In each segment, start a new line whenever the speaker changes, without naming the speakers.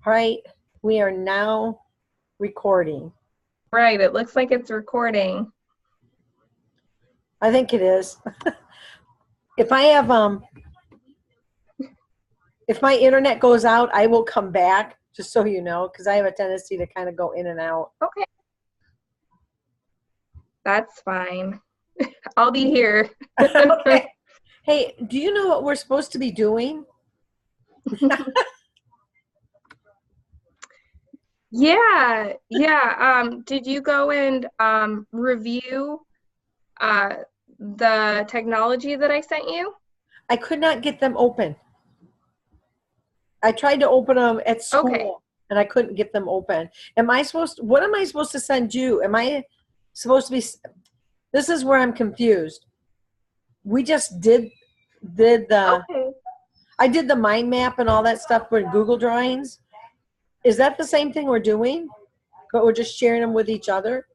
All right, we are now recording.
Right, it looks like it's recording.
I think it is. If I have if my internet goes out, I will come back, just so you know, because I have a tendency to kind of go in and out.
Okay. That's fine. I'll be here.
Okay. Hey, do you know what we're supposed to be doing?
Yeah. Did you go and review the technology that I sent you?
I could not get them open. I tried to open them at school,
Okay.
and I couldn't get them open. What am I supposed to send you? Am I supposed to be, this is where I'm confused. We just did the,
Okay.
I did the mind map and all that stuff for Google Drawings. Is that the same thing we're doing, but we're just sharing them with each other?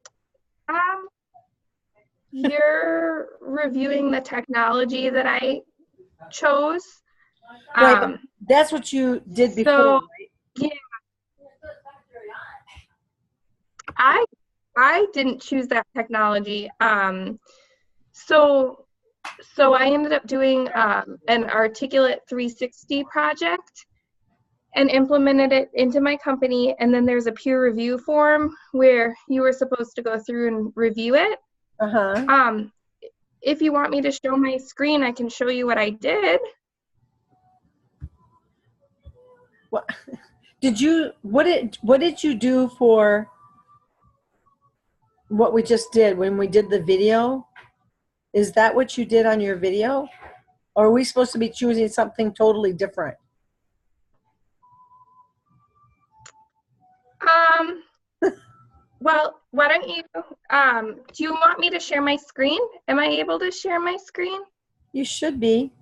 You're reviewing the technology that I chose.
Right, but that's what you did before,
So,
right?
yeah, I didn't choose that technology. So I ended up doing an Articulate 360 project and implemented it into my company. And then there's a peer review form where you were supposed to go through and review it.
Uh-huh.
If you want me to show my screen, I can show you what I did.
What did you do for what we just did when we did the video? Is that what you did on your video? Or are we supposed to be choosing something totally different?
Well, why don't you, do you want me to share my screen? Am I able to share my screen?
You should be.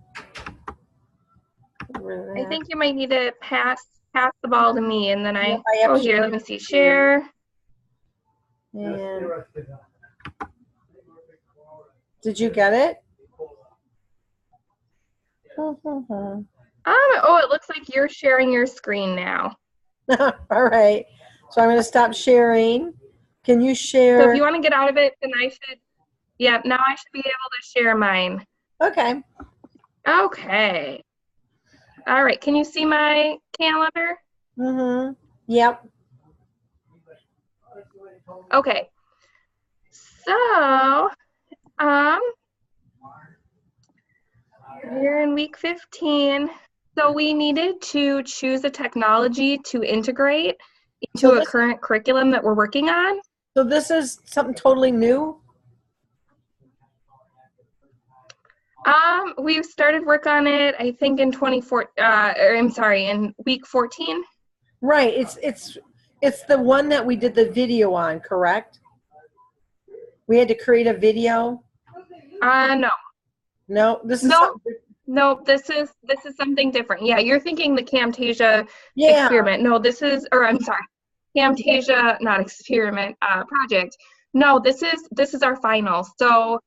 I think you might need to pass the ball to me, and then
Yep,
here, let me see, share.
And did you get it?
It looks like you're sharing your screen now.
All right. So I'm going to stop sharing. Can you share?
So if you want to get out of it, then now I should be able to share mine.
Okay.
Okay. All right. Can you see my calendar?
Mm-hmm. Yep.
Okay. So, we're in week 15. So we needed to choose a technology to integrate into a current curriculum that we're working on.
So this is something totally new?
We've started work on it, I think in in week 14.
Right. It's the one that we did the video on, correct? We had to create a video?
No.
No, this is
No, this is something different. Yeah, you're thinking the Camtasia experiment. No, Camtasia, not experiment, project. No, this is our final. So,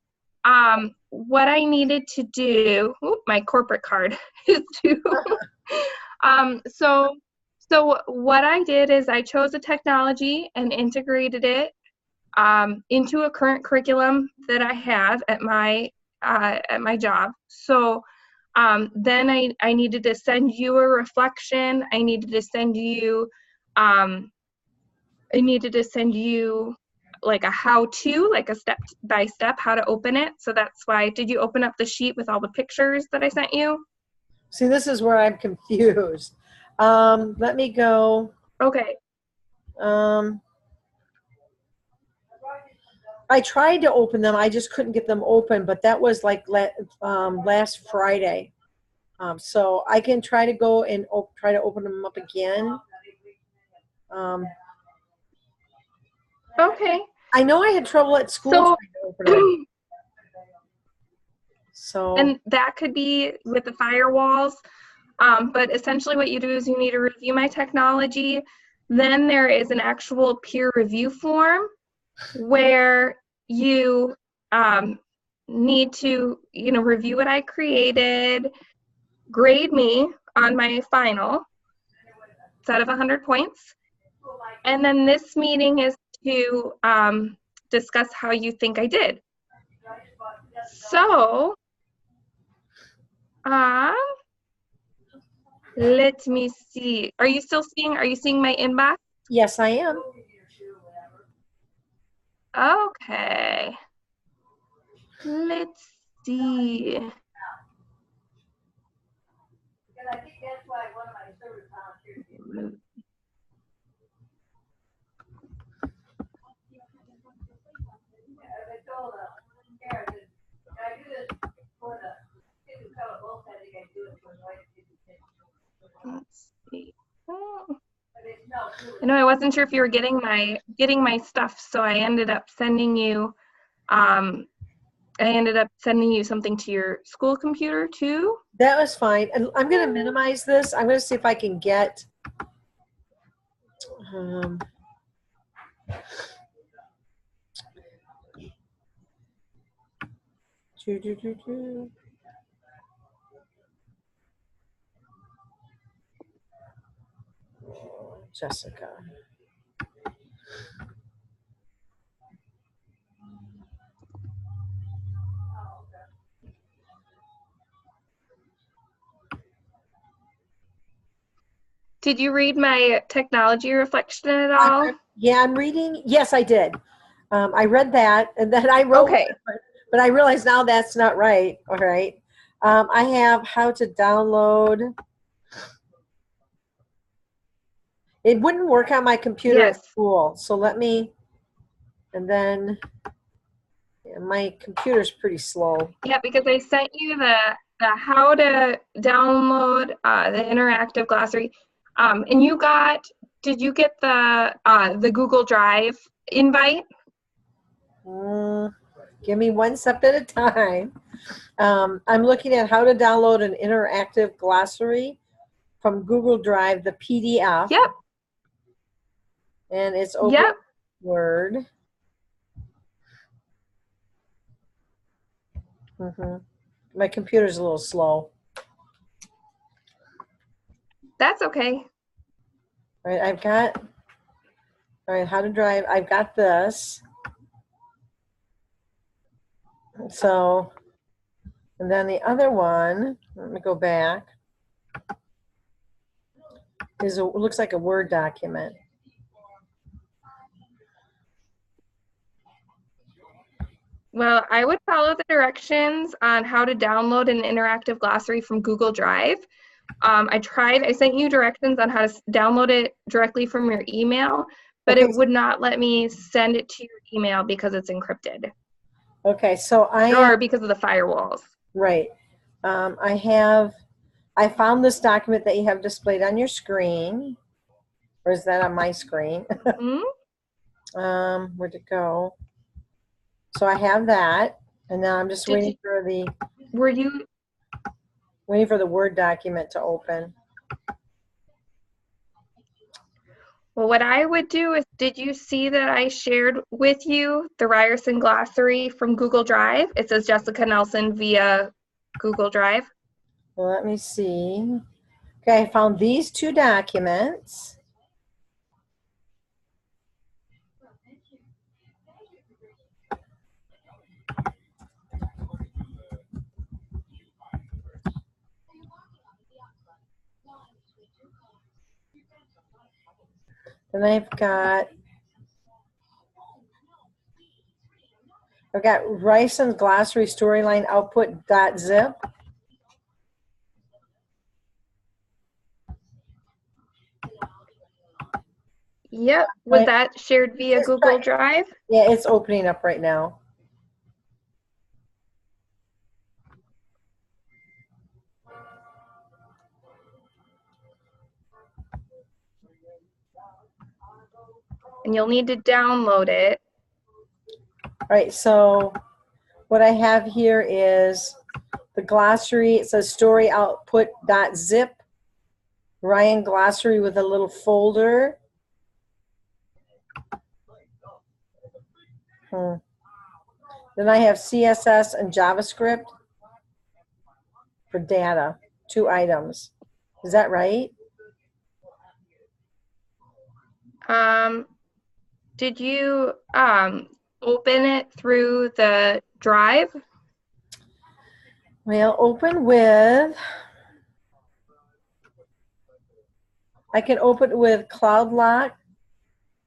what I needed to do, my corporate card is to, so what I did is I chose a technology and integrated it into a current curriculum that I have at my job. So then I needed to send you a reflection. I needed to send you like a how-to, like a step-by-step how to open it. So that's why, did you open up the sheet with all the pictures that I sent you?
See, this is where I'm confused. Let me go.
Okay.
I tried to open them. I just couldn't get them open, but that was like last Friday. So I can try to go and try to open them up again.
Okay.
I know I had trouble at school trying to open them. So.
And that could be with the firewalls. But essentially what you do is you need to review my technology. Then there is an actual peer review form where you need to, review what I created, grade me on my final, set of 100 points. And then this meeting is to discuss how you think I did. So, let me see. Are you seeing my inbox?
Yes, I am.
Okay. Let's see. Let's see. Oh. I know I wasn't sure if you were getting my stuff, so I ended up sending you something to your school computer too.
That was fine. And I'm going to minimize this. I'm going to see if I can get Jessica.
Did you read my technology reflection at all?
Yeah, I'm reading. Yes, I did. I read that, and then I wrote,
okay.
But I realize now that's not right. All right. I have how to download. It wouldn't work on my computer at school, so let me, and then my computer's pretty slow.
Yeah, because I sent you the how to download the interactive glossary. And did you get the Google Drive invite?
Give me one step at a time. I'm looking at how to download an interactive glossary from Google Drive, the PDF.
Yep.
And it's open Word. My computer's a little slow.
That's okay.
All right, all right, how to drive. I've got this. So, and then the other one, let me go back, looks like a Word document.
Well, I would follow the directions on how to download an interactive glossary from Google Drive. I sent you directions on how to download it directly from your email, but it would not let me send it to your email because it's encrypted.
Okay, so
or because of the firewalls.
Right. I found this document that you have displayed on your screen. Or is that on my screen? Where'd it go? So I have that, and now I'm just waiting for the Word document to open.
Well, what I would do is, did you see that I shared with you the Ryerson glossary from Google Drive? It says Jessica Nelson via Google Drive.
Well, let me see. Okay, I found these two documents. Then I've got Ryson's glossary storyline output.zip.
Yep. Was that shared via Google Drive?
Yeah, it's opening up right now.
And you'll need to download it.
All right, so what I have here is the glossary. It says story output.zip. Ryan glossary with a little folder. Then I have CSS and JavaScript for data, 2 items. Is that right?
Did you open it through the drive?
Well, open with, I can open with Cloud Lock,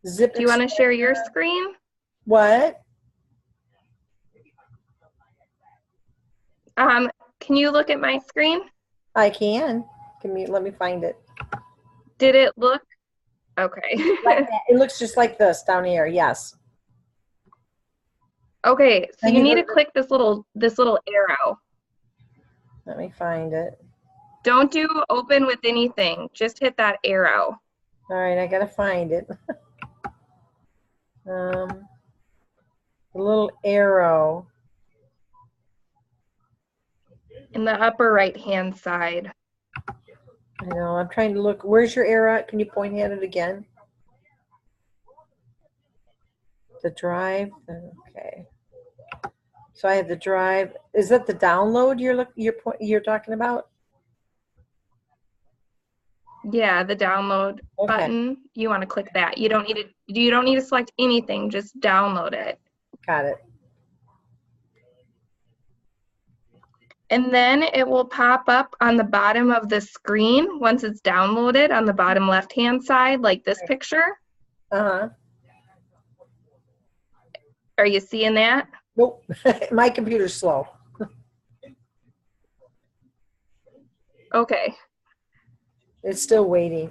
Zip.
Do you want to share your screen?
What?
Can you look at my screen?
I can. Let me find it.
Did it look okay?
Like that. It looks just like this down here. Yes.
Okay, so
And
you
you
need
go-
to click this little arrow.
Let me find it.
Don't do open with anything. Just hit that arrow.
All right, I gotta find it. The little arrow.
In the upper right-hand side.
I know. I'm trying to look. Where's your arrow? Can you point at it again? The drive. Okay. So I have the drive. Is that the download you're talking about?
Yeah, the download
Okay.
button. You want to click that. You don't need to select anything, just download it.
Got it.
And then it will pop up on the bottom of the screen once it's downloaded on the bottom left-hand side, like this picture.
Uh-huh.
Are you seeing that?
Nope. My computer's slow.
Okay.
It's still waiting.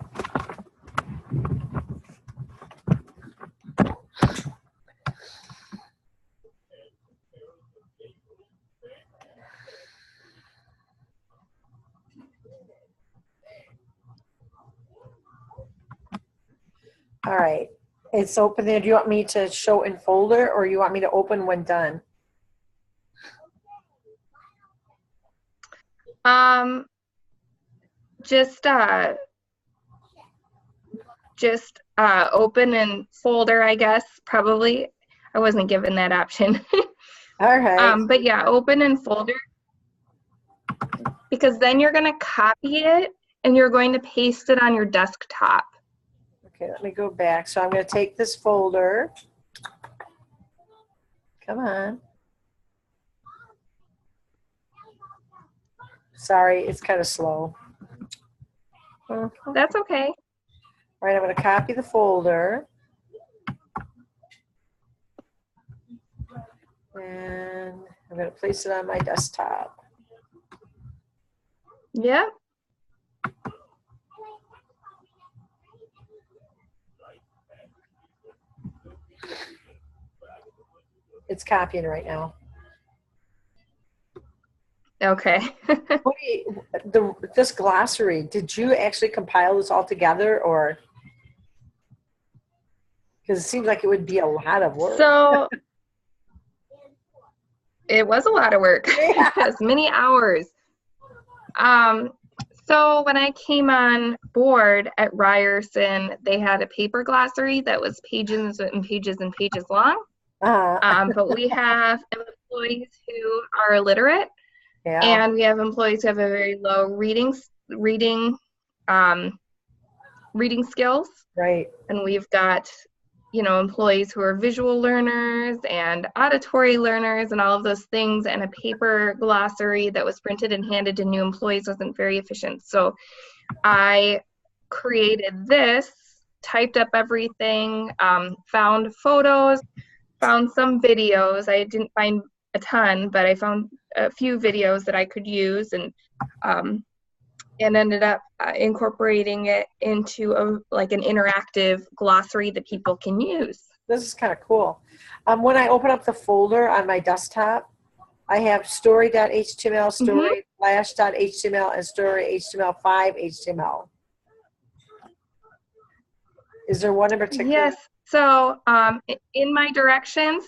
All right. It's open there. Do you want me to show in folder or you want me to open when done?
Just open in folder, I guess, probably. I wasn't given that option.
All right.
But yeah, open in folder. Because then you're going to copy it and you're going to paste it on your desktop.
Okay, let me go back. So I'm going to take this folder. Come on. Sorry, it's kind of slow.
That's okay.
All right, I'm going to copy the folder. And I'm going to place it on my desktop.
Yeah.
It's copying right now.
Okay.
This glossary, did you actually compile this all together or? Because it seems like it would be a lot of work.
So it was a lot of work.
Yeah.
Yes, many hours. So when I came on board at Ryerson, they had a paper glossary that was pages and pages and pages long. But we have employees who are illiterate,
Yeah.
and we have employees who have a very low reading skills.
Right.
And we've got, employees who are visual learners and auditory learners and all of those things. And a paper glossary that was printed and handed to new employees wasn't very efficient. So I created this, typed up everything, found photos, found some videos. I didn't find a ton, but I found a few videos that I could use and ended up incorporating it into an interactive glossary that people can use.
This is kind of cool. When I open up the folder on my desktop, I have story.html, story flash.html, and story HTML5 HTML. Is there one in particular?
Yes. So in my directions,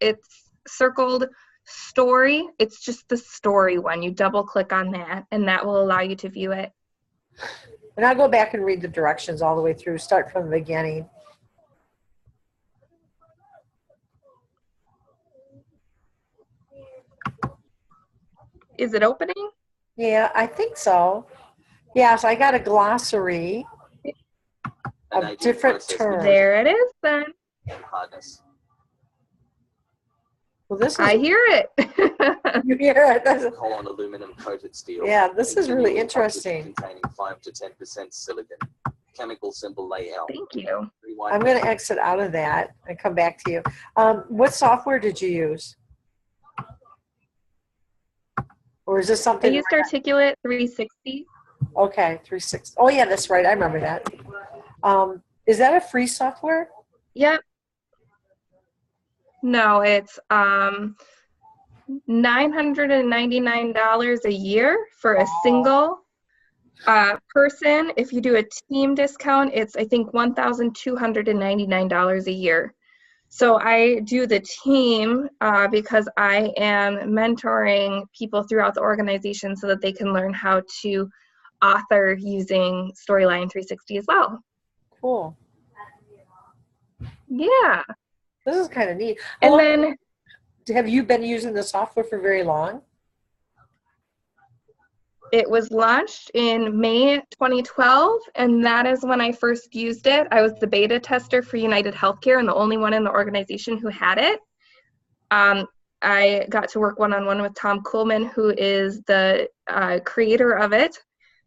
it's circled story. It's just the story one. You double click on that and that will allow you to view it.
And I'll go back and read the directions all the way through, start from the beginning.
Is it opening?
Yeah, I think so. Yeah, so I got a glossary. A different term.
There it is then.
Hardness.
Well, this is,
I hear it.
you hear it. That's-
Colon aluminum coated steel.
Yeah, this is really
Continually
interesting.
Containing 5 to 10% silicon. Chemical symbol layout.
Thank you.
I'm going to exit out of that and come back to you. What software did you use? Or is this
I
something?
used Articulate 360.
Okay, 360. Oh yeah, that's right. I remember that. Is that a free software?
Yep. No, it's $999 a year for a single person. If you do a team discount, it's I think $1,299 a year. So I do the team because I am mentoring people throughout the organization so that they can learn how to author using Storyline 360 as well.
Cool.
Yeah.
This is kind of neat.
And then
Have you been using the software for very long?
it was launched in May 2012, and that is when I first used it. I was the beta tester for United Healthcare and the only one in the organization who had it. I got to work one-on-one with Tom Kuhlman, who is the creator of it,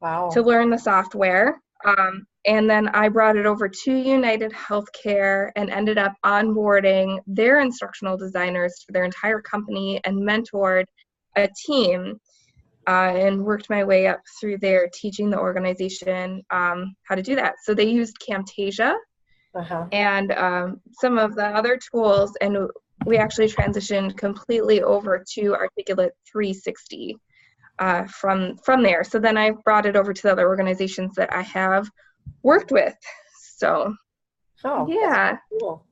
Wow.
to learn the software. And then I brought it over to United Healthcare and ended up onboarding their instructional designers for their entire company and mentored a team. And worked my way up through there, teaching the organization how to do that. So they used Camtasia and some of the other tools, and we actually transitioned completely over to Articulate 360 from there. So then I brought it over to the other organizations that I have worked with. So, yeah.
Cool.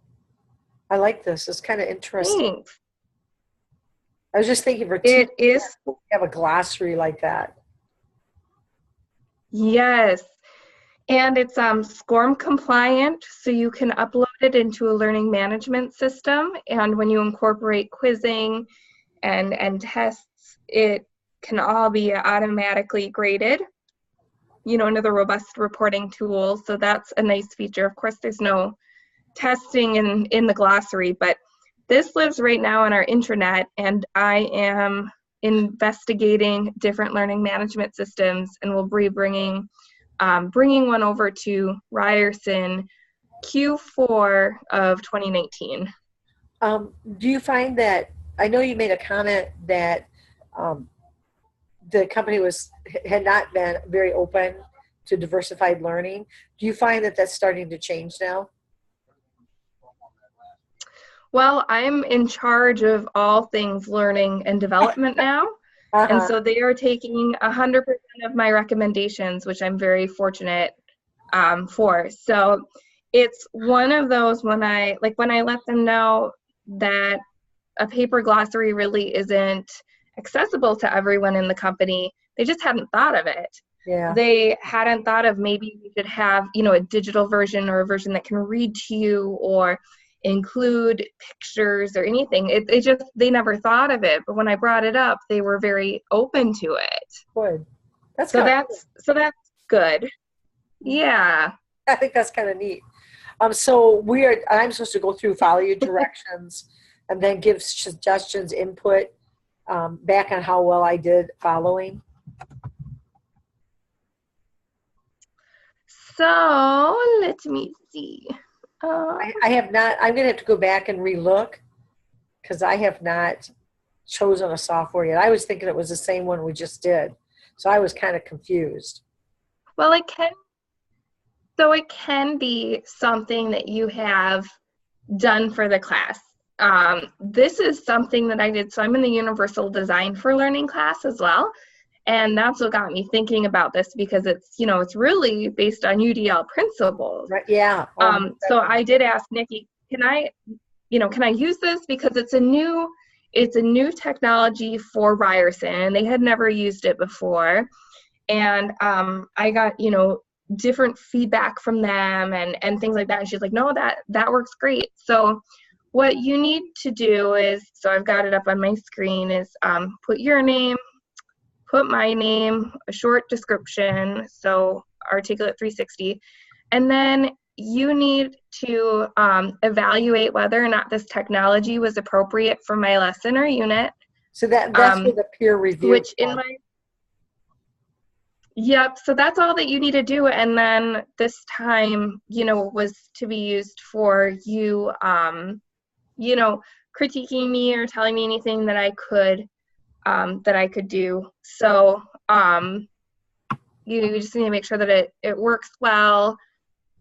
I like this. It's kind of interesting.
Thanks.
I was just thinking
It is.
have a glossary like that.
Yes. And it's SCORM compliant, so you can upload it into a learning management system. And when you incorporate quizzing and tests, it can all be automatically graded, into the robust reporting tool. So that's a nice feature. Of course, there's no testing in the glossary, but this lives right now on our intranet, and I am investigating different learning management systems, and we'll be bringing one over to Ryerson Q4 of 2019.
Do you find that, I know you made a comment that the company had not been very open to diversified learning. Do you find that that's starting to change now?
Well, I'm in charge of all things learning and development now. And so they are taking 100% of my recommendations, which I'm very fortunate for. So it's one of those when I let them know that a paper glossary really isn't accessible to everyone in the company, they just hadn't thought of it.
Yeah.
They hadn't thought of maybe we should have, a digital version or a version that can read to you or include pictures or anything. They never thought of it, but when I brought it up, they were very open to it.
Good. That's
good. Yeah.
I think that's kind of neat. I'm supposed to go through, follow your directions, and then give suggestions, input back on how well I did following.
So let me see.
I have not. I'm going to have to go back and relook because I have not chosen a software yet. I was thinking it was the same one we just did, so I was kind of confused.
Well, it can be something that you have done for the class. This is something that I did. So I'm in the Universal Design for Learning class as well. And that's what got me thinking about this because it's really based on UDL principles.
Right. Yeah.
So I did ask Nikki, can I use this because it's a new technology for Ryerson and they had never used it before. And I got, different feedback from them and things like that. And she's like, no, that works great. So what you need to do is, so I've got it up on my screen, is put your name, put my name, a short description, so Articulate 360, and then you need to evaluate whether or not this technology was appropriate for my lesson or unit.
So that's where the peer review.
Which in my Yep, so that's all that you need to do. And then this time, was to be used for you, critiquing me or telling me anything that I could do. So you just need to make sure that it works well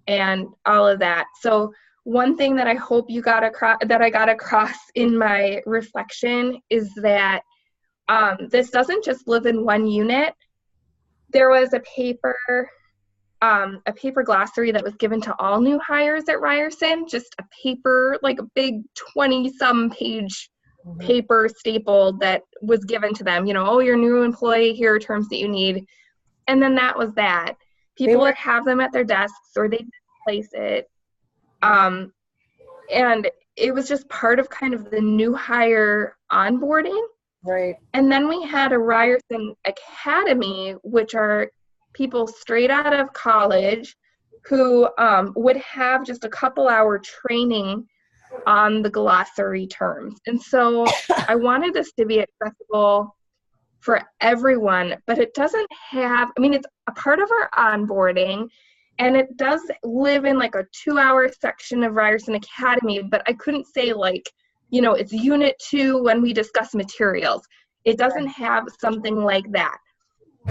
and all of that. So one thing that I hope I got across in my reflection is that this doesn't just live in one unit. There was a paper glossary that was given to all new hires at Ryerson, just a paper, like a big 20-some page paper stapled that was given to them. Oh, you're a new employee, here are terms that you need. And then that was that. People would have them at their desks or they'd place it. And it was just part of kind of the new hire onboarding.
Right.
And then we had a Ryerson Academy, which are people straight out of college who would have just a couple-hour training on the glossary terms. And so I wanted this to be accessible for everyone, but it doesn't have, it's a part of our onboarding, and it does live in like a 2-hour section of Ryerson Academy, but I couldn't say it's unit 2 when we discuss materials. It doesn't have something like that.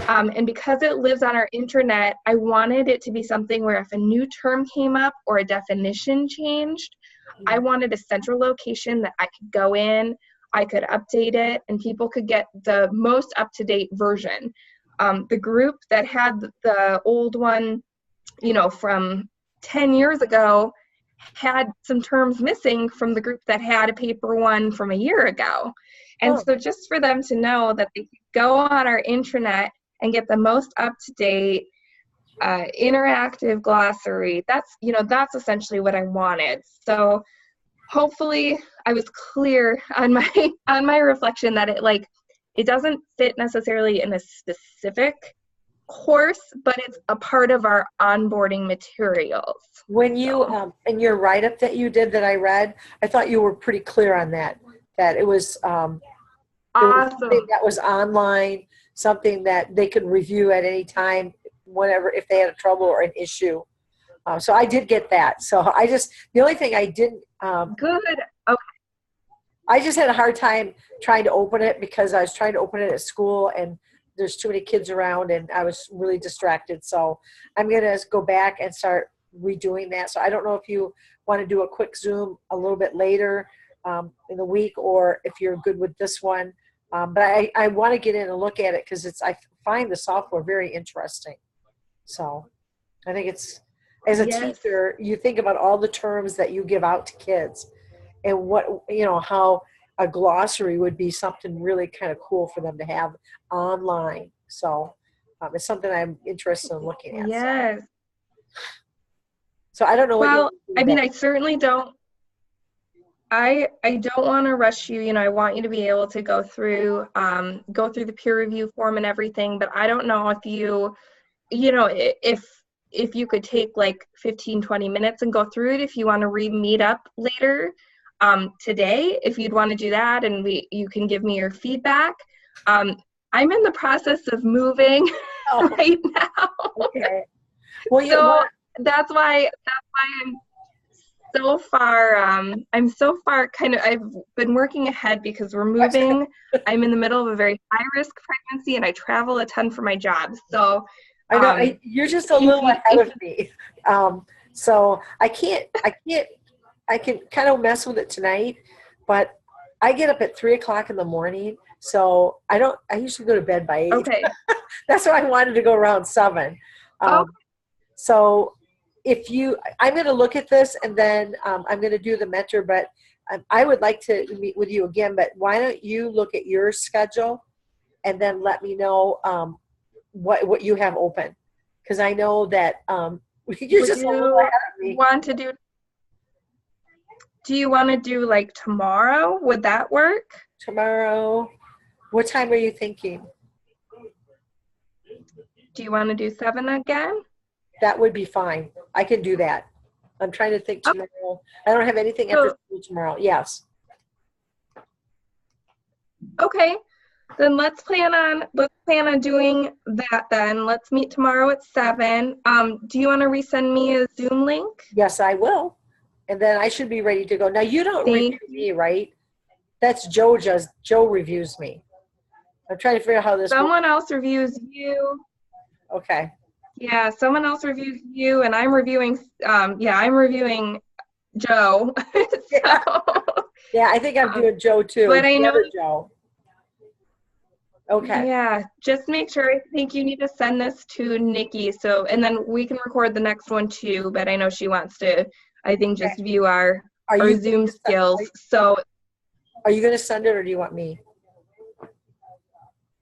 And because it lives on our intranet, I wanted it to be something where if a new term came up or a definition changed, I wanted a central location that I could go in, I could update it, and people could get the most up-to-date version. The group that had the old one, from 10 years ago, had some terms missing from the group that had a paper one from a year ago. And so just for them to know that they could go on our intranet and get the most up-to-date interactive glossary, that's essentially what I wanted. So hopefully I was clear on my reflection that it doesn't fit necessarily in a specific course, but it's a part of our onboarding materials.
When you in your write-up that you did that I read, I thought you were pretty clear on that it was
awesome.
Something that was online, something that they could review at any time, whenever, if they had a trouble or an issue. So I did get that. So the only thing I didn't
good. Okay.
I just had a hard time trying to open it because I was trying to open it at school and there's too many kids around and I was really distracted. So I'm going to go back and start redoing that. So I don't know if you want to do a quick Zoom a little bit later in the week, or if you're good with this one. But I want to get in and look at it because I find the software very interesting. So I think it's, as a teacher, you think about all the terms that you give out to kids and how a glossary would be something really kind of cool for them to have online. So it's something I'm interested in looking at.
Yes.
So I don't know.
Well, I certainly don't. I don't want to rush you. I want you to be able to go through the peer review form and everything. But I don't know if if you could take 15-20 minutes and go through it. If you want to meet up later today, if you'd want to do that, and you can give me your feedback. I'm in the process of moving right now.
Okay. Well,
so that's why I'm so far. I'm so far I've been working ahead because we're moving. I'm in the middle of a very high risk pregnancy, and I travel a ton for my job. So
I know you're just a little ahead of me. So I can kind of mess with it tonight, but I get up at 3:00 in the morning. So I usually go to bed by 8.
Okay.
That's why I wanted to go around 7. So I'm going to look at this and then I'm going to do the mentor, but I would like to meet with you again, but why don't you look at your schedule and then let me know what you have open. Because I know that you're just a little ahead of me.
Do you want to do tomorrow? Would that work?
Tomorrow. What time are you thinking?
Do you want to do 7 again?
That would be fine. I can do that. I'm trying to think tomorrow. I don't have anything after school tomorrow. Yes.
Okay, then let's plan on doing that then. Let's meet tomorrow at 7. Do you want to resend me a Zoom link?
Yes, I will. And then I should be ready to go. Now, you don't review me, right? That's Joe does. Joe reviews me. I'm trying to figure out how this works.
Someone else reviews you.
Okay.
Yeah, someone else reviews you, and I'm reviewing, I'm reviewing Joe.
Yeah, I think I'm doing Joe too.
But I
The
know,
other Joe. Okay.
yeah, just make sure, I think you need to send this to Nikki, and then we can record the next one too, but I know she wants to, I think, just view our Zoom skills. So
are you going to send it or do you want me?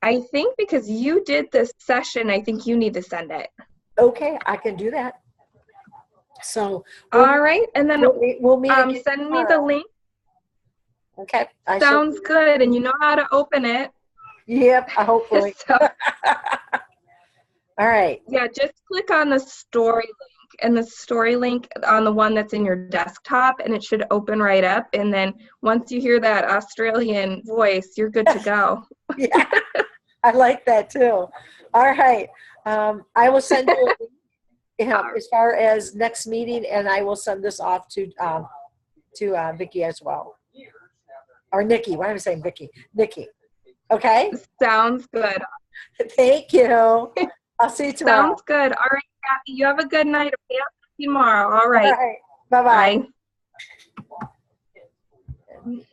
I think because you did this session, I think you need to send it.
Okay, I can do that. So.
All right, and then
we'll meet again
send me the
tomorrow.
link.
Okay.
Sounds good, and you know how to open it.
Yep, hopefully.
So,
all right.
yeah, just click on the story link, and the story link on the one that's in your desktop, and it should open right up. And then once you hear that Australian voice, you're good to go.
Yeah, I like that too. All right. I will send you a link, as far as next meeting, and I will send this off to Vicki as well. Or Nikki. Why am I saying Vicki? Nikki. Okay?
Sounds good.
Thank you. I'll see you tomorrow.
Sounds good. All right, Kathy, you have a good night. Okay, I'll see you tomorrow. All right.
All right. Bye-bye.
Bye.